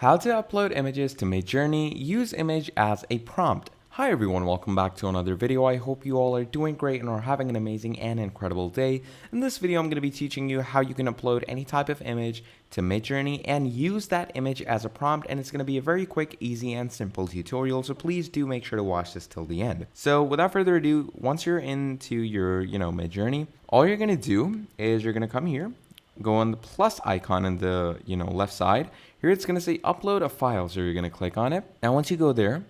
How to upload images to Midjourney, use image as a prompt. Hi everyone, welcome back to another video. I hope you all are doing great and are having an amazing and incredible day. In this video, I'm going to be teaching you how you can upload any type of image to Midjourney and use that image as a prompt, and it's going to be a very quick, easy, and simple tutorial, so please do make sure to watch this till the end. So without further ado, once you're into your, Midjourney, all you're going to do is you're going to come here, go on the plus icon in the left side. Here it's going to say upload a file, so you're going to click on it. Now once you go there,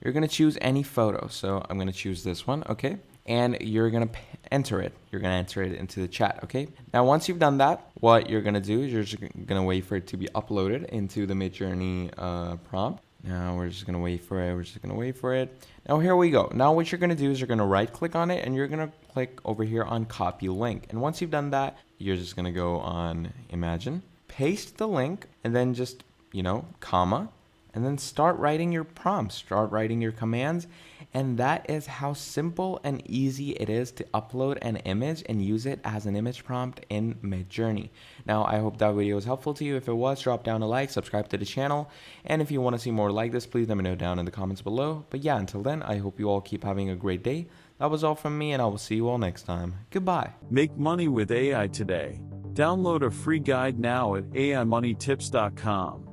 you're going to choose any photo. So I'm going to choose this one, okay? And you're going to enter it. You're going to enter it into the chat, okay? Now once you've done that, what you're going to do is you're just going to wait for it to be uploaded into the Midjourney prompt. Now we're just going to wait for it. Now here we go. Now what you're going to do is you're going to right click on it and you're going to click over here on copy link. And once you've done that, you're just going to go on Imagine, paste the link, and then just, comma, and then start writing your prompts, start writing your commands. And that is how simple and easy it is to upload an image and use it as an image prompt in Midjourney. Now, I hope that video was helpful to you. If it was, drop down a like, subscribe to the channel. And if you want to see more like this, please let me know down in the comments below. But yeah, until then, I hope you all keep having a great day. That was all from me, and I will see you all next time. Goodbye. Make money with AI today. Download a free guide now at AImoneytips.com.